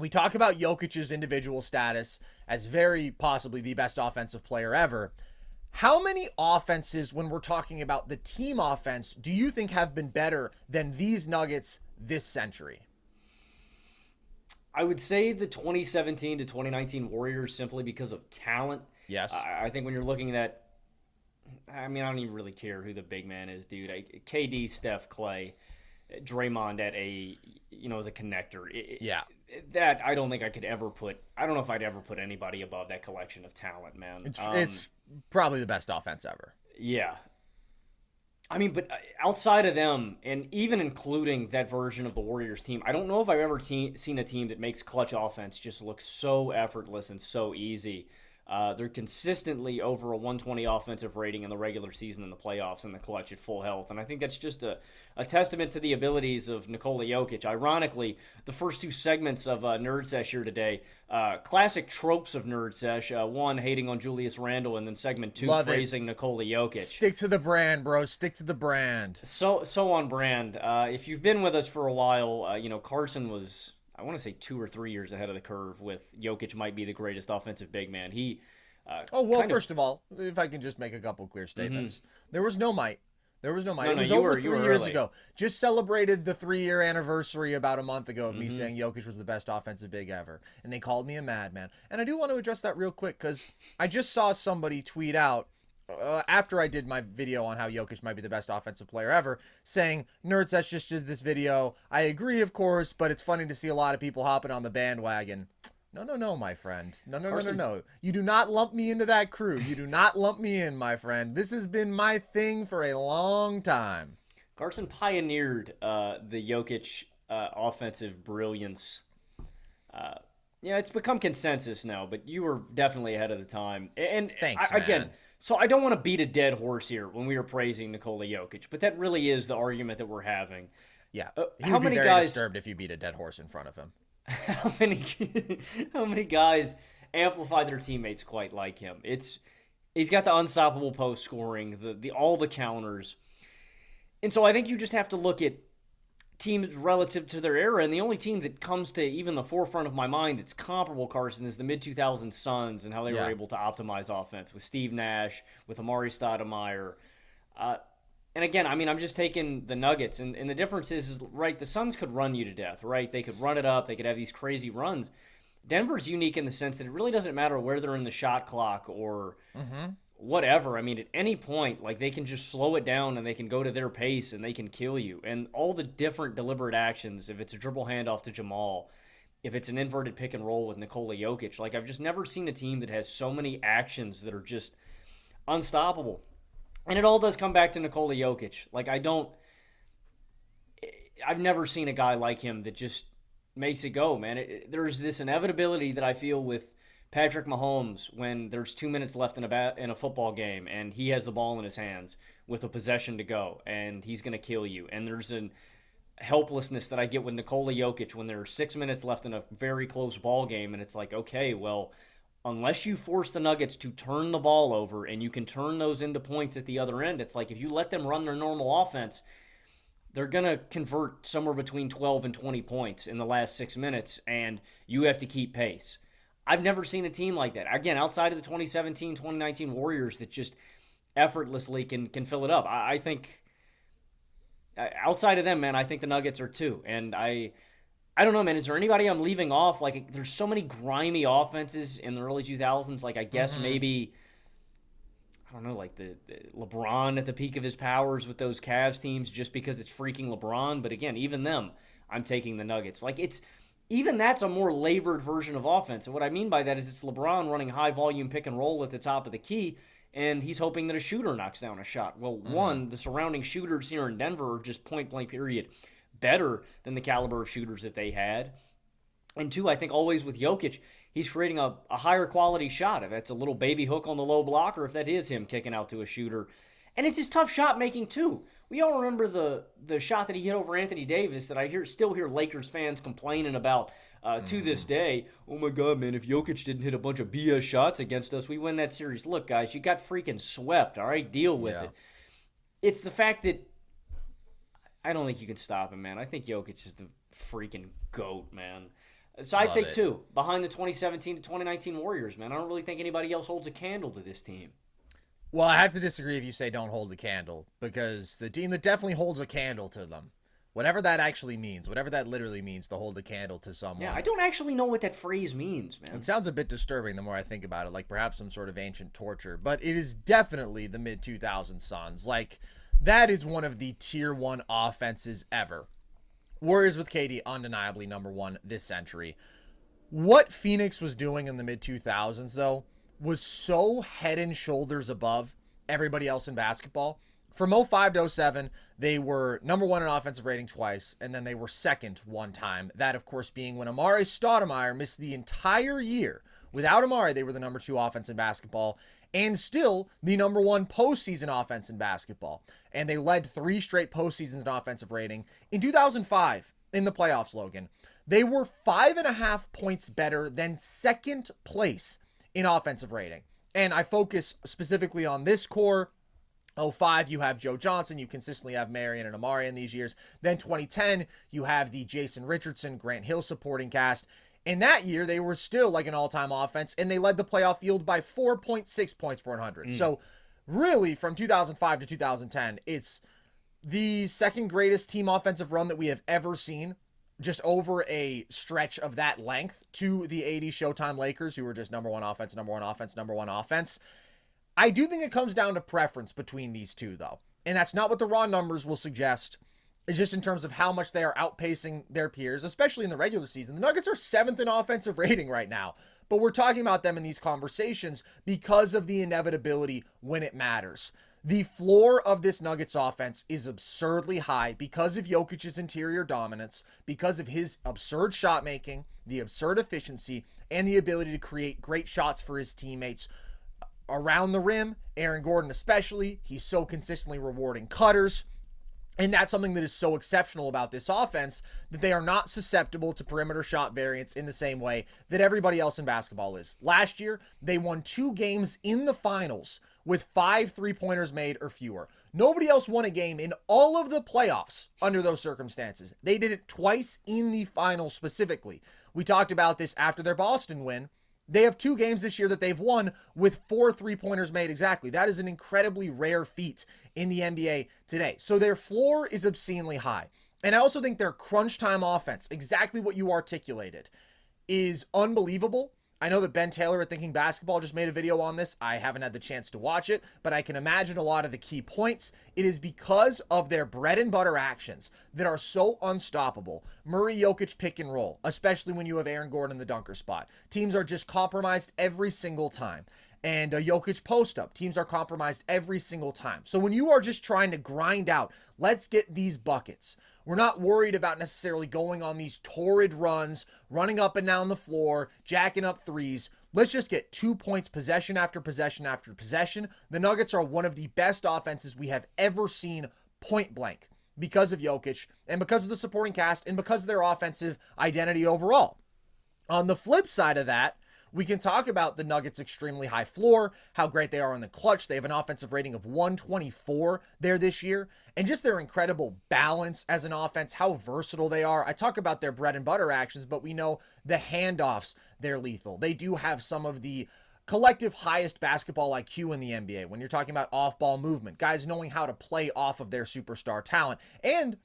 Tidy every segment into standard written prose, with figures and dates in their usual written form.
we talk about Jokic's individual status as very possibly the best offensive player ever. How many offenses, when we're talking about the team offense, do you think have been better than these Nuggets this century? I would say the 2017 to 2019 Warriors simply because of talent. Yes. I think when you're looking at, I mean, I don't even really care who the big man is, dude. KD, Steph, Clay, Draymond as a connector. Yeah. That I don't think I could ever put. I don't know if I'd ever put anybody above that collection of talent, man. It's probably the best offense ever. Yeah. I mean, but outside of them, and even including that version of the Warriors team, I don't know if I've ever seen a team that makes clutch offense just look so effortless and so easy. They're consistently over a 120 offensive rating in the regular season and the playoffs and the clutch at full health. And I think that's just a testament to the abilities of Nikola Jokic. Ironically, the first two segments of Nerd Sesh here today, classic tropes of Nerd Sesh. One, hating on Julius Randle, and then segment two, praising Nikola Jokic. Stick to the brand, bro. Stick to the brand. So on brand. If you've been with us for a while, Carson was, I want to say 2 or 3 years ahead of the curve with Jokic might be the greatest offensive big man. First of all, if I can just make a couple clear statements. There was no might. There was no might. No, it was you over were 3 years early. ago. Just celebrated the 3-year anniversary about a month ago of me saying Jokic was the best offensive big ever. And they called me a madman. And I do want to address that real quick because I just saw somebody tweet out after I did my video on how Jokic might be the best offensive player ever, saying, Nerds, that's just this video. I agree, of course, but it's funny to see a lot of people hopping on the bandwagon. No, my friend. No. You do not lump me into that crew. You do not lump me in, my friend. This has been my thing for a long time. Carson pioneered the Jokic offensive brilliance. It's become consensus now, but you were definitely ahead of the time. And thanks, again, man. so I don't want to beat a dead horse here when we were praising Nikola Jokic, but that really is the argument that we're having. Yeah. How many guys disturbed if you beat a dead horse in front of him? How many guys amplify their teammates quite like him? He's got the unstoppable post scoring, all the counters. And so I think you just have to look at teams relative to their era, and the only team that comes to even the forefront of my mind that's comparable, Carson, is the mid-2000s Suns and how they were able to optimize offense with Steve Nash, with Amari Stoudemire. And again, I mean, I'm just taking the Nuggets, and the difference is, right, the Suns could run you to death, right? They could run it up. They could have these crazy runs. Denver's unique in the sense that it really doesn't matter where they're in the shot clock or whatever. I mean, at any point, like, they can just slow it down and they can go to their pace and they can kill you. And all the different deliberate actions, if it's a dribble handoff to Jamal, if it's an inverted pick and roll with Nikola Jokic, like, I've just never seen a team that has so many actions that are just unstoppable. And it all does come back to Nikola Jokic. Like, I've never seen a guy like him that just makes it go, man. There's this inevitability that I feel with Patrick Mahomes when there's 2 minutes left in a football game and he has the ball in his hands with a possession to go and he's going to kill you. And there's an helplessness that I get with Nikola Jokic when there's 6 minutes left in a very close ball game and it's like, okay, well, unless you force the Nuggets to turn the ball over and you can turn those into points at the other end, it's like if you let them run their normal offense, they're going to convert somewhere between 12 and 20 points in the last 6 minutes, and you have to keep pace. I've never seen a team like that. Again, outside of the 2017, 2019 Warriors that just effortlessly can fill it up. I think outside of them, man, I think the Nuggets are too. And I don't know, man. Is there anybody I'm leaving off? Like, there's so many grimy offenses in the early 2000s. Like, I guess maybe, I don't know, like the LeBron at the peak of his powers with those Cavs teams just because it's freaking LeBron. But again, even them, I'm taking the Nuggets. Like, even that's a more labored version of offense. And what I mean by that is it's LeBron running high-volume pick and roll at the top of the key, and he's hoping that a shooter knocks down a shot. Well, one, the surrounding shooters here in Denver are just point-blank period better than the caliber of shooters that they had. And two, I think always with Jokic, he's creating a higher quality shot. If that's a little baby hook on the low block or if that is him kicking out to a shooter. And it's his tough shot making too. We all remember the shot that he hit over Anthony Davis that I still hear Lakers fans complaining about to this day. Oh my God, man, if Jokic didn't hit a bunch of BS shots against us, we win that series. Look, guys, you got freaking swept, all right? Deal with it. It's the fact that I don't think you can stop him, man. I think Jokic is the freaking GOAT, man. So I'd Love say it. 2 behind the 2017 to 2019 Warriors, man. I don't really think anybody else holds a candle to this team. Well, I have to disagree if you say don't hold the candle, because the team that definitely holds a candle to them, whatever that actually means, whatever that literally means to hold a candle to Yeah, someone. I don't actually know what that phrase means, It man. sounds a bit disturbing the more I think about it, like perhaps some sort of ancient torture, but it is definitely the mid 2000s Suns. Like, that is one of the tier 1 offenses ever. Warriors with KD, undeniably number 1 this century. What Phoenix was doing in the mid 2000s, though, was so head and shoulders above everybody else in basketball. From '05 to '07, they were number 1 in offensive rating twice, and then they were second one time. That, of course, being when Amare Stoudemire missed the entire year. Without Amare, they were the number 2 offense in basketball, and still the number 1 postseason offense in basketball. And they led 3 straight postseasons in offensive rating. In 2005, in the playoffs, Logan, they were 5.5 points better than second place in offensive rating. And I focus specifically on this core. '05, you have Joe Johnson. You consistently have Marion and Amari in these years. Then 2010, you have the Jason Richardson, Grant Hill supporting cast. In that year, they were still like an all-time offense, and they led the playoff field by 4.6 points per 100. So really, from 2005 to 2010, it's the second greatest team offensive run that we have ever seen, just over a stretch of that length, to the '80s Showtime Lakers, who were just number 1 offense, number 1 offense, number 1 offense. I do think it comes down to preference between these two, though. And that's not what the raw numbers will suggest. It's just in terms of how much they are outpacing their peers, especially in the regular season. The Nuggets are 7th in offensive rating right now, but we're talking about them in these conversations because of the inevitability when it matters. The floor of this Nuggets offense is absurdly high because of Jokic's interior dominance, because of his absurd shot making, the absurd efficiency, and the ability to create great shots for his teammates around the rim. Aaron Gordon especially, he's so consistently rewarding cutters. And that's something that is so exceptional about this offense, that they are not susceptible to perimeter shot variance in the same way that everybody else in basketball is. Last year, they won 2 games in the finals with 5 3-pointers made or fewer. Nobody else won a game in all of the playoffs under those circumstances. They did it twice in the finals specifically. We talked about this after their Boston win. They have 2 games this year that they've won with 4 3-pointers made exactly. That is an incredibly rare feat in the NBA today. So their floor is obscenely high. And I also think their crunch time offense, exactly what you articulated, is unbelievable. I know that Ben Taylor at Thinking Basketball just made a video on this. I haven't had the chance to watch it, but I can imagine a lot of the key points. It is because of their bread and butter actions that are so unstoppable. Murray Jokic pick and roll, especially when you have Aaron Gordon in the dunker spot. Teams are just compromised every single time. And Jokic post up. Teams are compromised every single time. So when you are just trying to grind out, let's get these buckets. We're not worried about necessarily going on these torrid runs, running up and down the floor, jacking up threes. Let's just get 2 points possession after possession after possession. The Nuggets are one of the best offenses we have ever seen, point blank, because of Jokic and because of the supporting cast and because of their offensive identity overall. On the flip side of that, we can talk about the Nuggets' extremely high floor, how great they are in the clutch. They have an offensive rating of 124 there this year, and just their incredible balance as an offense, how versatile they are. I talk about their bread and butter actions, but we know the handoffs, they're lethal. They do have some of the collective highest basketball IQ in the NBA when you're talking about off-ball movement, guys knowing how to play off of their superstar talent. And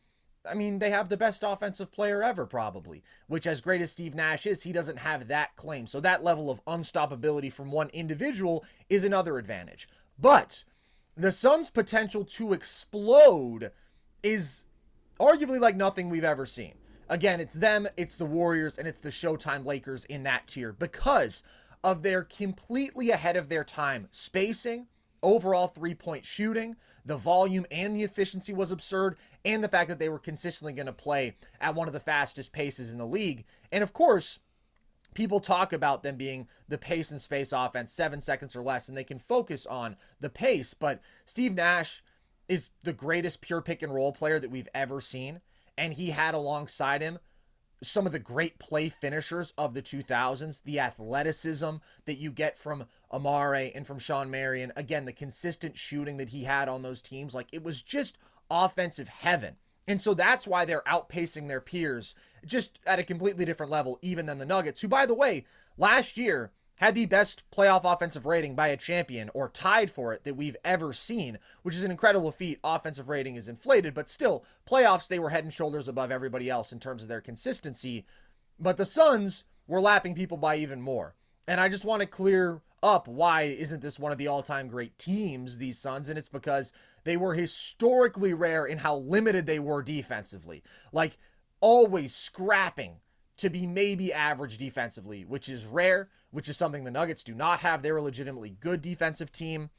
I mean, they have the best offensive player ever, probably, which, as great as Steve Nash is, he doesn't have that claim. So that level of unstoppability from one individual is another advantage. But the Suns' potential to explode is arguably like nothing we've ever seen. Again, it's them, it's the Warriors, and it's the Showtime Lakers in that tier because of their completely ahead of their time spacing, overall 3-point shooting. The volume and the efficiency was absurd, and the fact that they were consistently going to play at one of the fastest paces in the league. And of course, people talk about them being the pace and space offense, 7 seconds or less, and they can focus on the pace. But Steve Nash is the greatest pure pick and roll player that we've ever seen, and he had alongside him some of the great play finishers of the 2000s, the athleticism that you get from Amare and from Sean Marion. Again, the consistent shooting that he had on those teams, like it was just offensive heaven. And so that's why they're outpacing their peers just at a completely different level, even than the Nuggets, who, by the way, last year had the best playoff offensive rating by a champion or tied for it that we've ever seen, which is an incredible feat. Offensive rating is inflated, but still, playoffs, they were head and shoulders above everybody else in terms of their consistency. But the Suns were lapping people by even more. And I just want to clear up why isn't this one of the all-time great teams, these Suns, and it's because they were historically rare in how limited they were defensively. Like, always scrapping to be maybe average defensively, which is rare, which is something the Nuggets do not have. They're a legitimately good defensive team.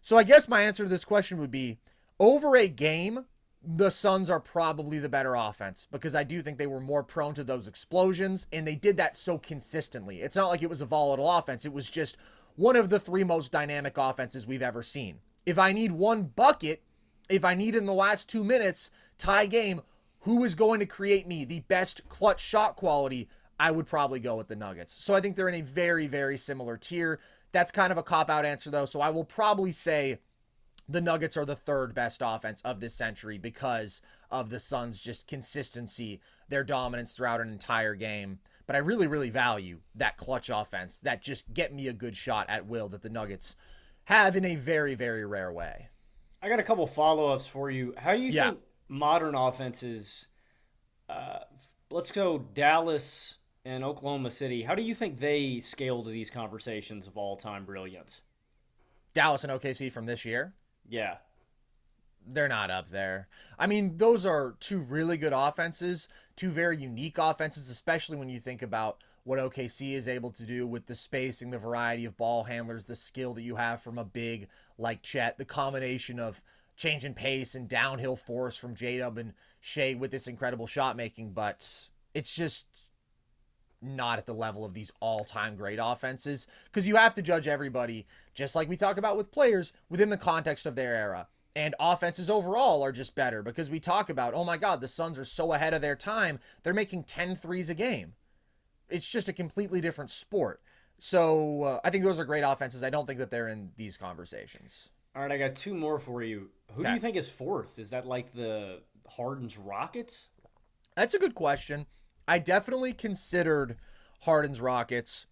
So I guess my answer to this question would be, over a game, the Suns are probably the better offense because I do think they were more prone to those explosions, and they did that so consistently. It's not like it was a volatile offense. It was just one of the three most dynamic offenses we've ever seen. If I need one bucket, if I need in the last 2 minutes, tie game, who is going to create me the best clutch shot quality, I would probably go with the Nuggets. So I think they're in a very, very similar tier. That's kind of a cop-out answer, though, so I will probably say the Nuggets are the third best offense of this century because of the Suns' just consistency, their dominance throughout an entire game. But I really, really value that clutch offense, that just get me a good shot at will that the Nuggets have in a very, very rare way. I got a couple follow-ups for you. How do you think modern offenses, let's go Dallas and Oklahoma City, how do you think they scale to these conversations of all-time brilliance? Dallas and OKC from this year? Yeah. They're not up there. I mean, those are two really good offenses, two very unique offenses, especially when you think about what OKC is able to do with the spacing, the variety of ball handlers, the skill that you have from a big like Chet, the combination of change in pace and downhill force from J-Dub and Shea with this incredible shot making, but it's just not at the level of these all-time great offenses because you have to judge everybody, just like we talk about with players, within the context of their era. And offenses overall are just better because we talk about, oh my God, the Suns are so ahead of their time. They're making 10 threes a game. It's just a completely different sport. So I think those are great offenses. I don't think that they're in these conversations. All right, I got two more for you. Who do you think is fourth? Is that like the Harden's Rockets? That's a good question. I definitely considered Harden's Rockets.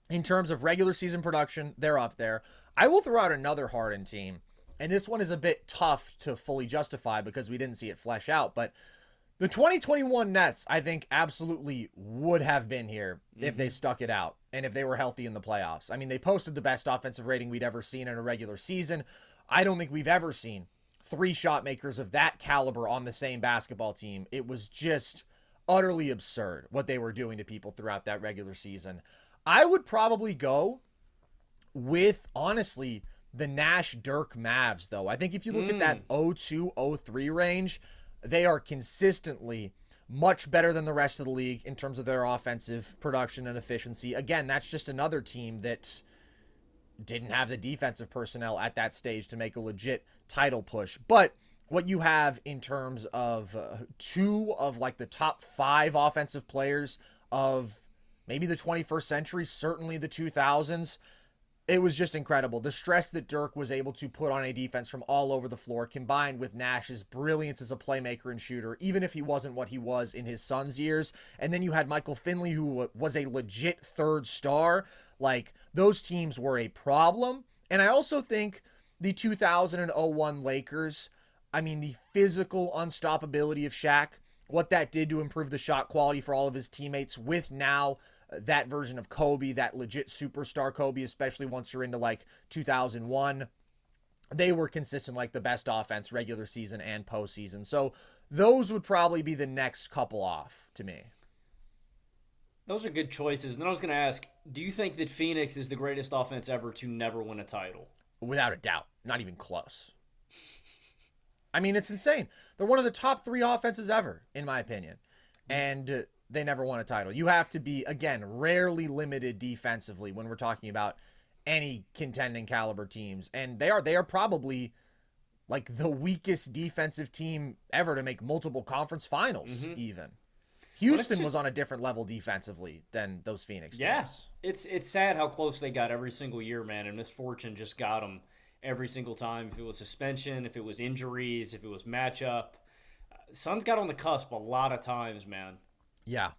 In terms of regular season production, they're up there. I will throw out another Harden team, and this one is a bit tough to fully justify because we didn't see it flesh out, but the 2021 Nets, I think, absolutely would have been here if they stuck it out and if they were healthy in the playoffs. I mean, they posted the best offensive rating we'd ever seen in a regular season. I don't think we've ever seen three shot makers of that caliber on the same basketball team. It was just utterly absurd what they were doing to people throughout that regular season. I would probably go with, honestly, the Nash Dirk Mavs, though. I think if you look at that 02-03 range, they are consistently much better than the rest of the league in terms of their offensive production and efficiency. Again, that's just another team that didn't have the defensive personnel at that stage to make a legit title push. But what you have in terms of two of like the top five offensive players of maybe the 21st century, certainly the 2000s, it was just incredible. The stress that Dirk was able to put on a defense from all over the floor, combined with Nash's brilliance as a playmaker and shooter, even if he wasn't what he was in his Suns years. And then you had Michael Finley, who was a legit third star. Like, those teams were a problem. And I also think the 2001 Lakers, I mean, the physical unstoppability of Shaq, what that did to improve the shot quality for all of his teammates with now that version of Kobe, that legit superstar Kobe, especially once you're into like 2001, they were consistent, like the best offense, regular season and postseason. So those would probably be the next couple off to me. Those are good choices. And then I was going to ask, do you think that Phoenix is the greatest offense ever to never win a title? Without a doubt. Not even close. I mean, it's insane. They're one of the top three offenses ever, in my opinion. And they never won a title. You have to be, again, rarely limited defensively when we're talking about any contending caliber teams. And they are probably like the weakest defensive team ever to make multiple conference finals, even. Houston was on a different level defensively than those Phoenix teams. Yeah, it's sad how close they got every single year, man, and misfortune just got them every single time. If it was suspension, if it was injuries, if it was matchup. Suns got on the cusp a lot of times, man. Yeah.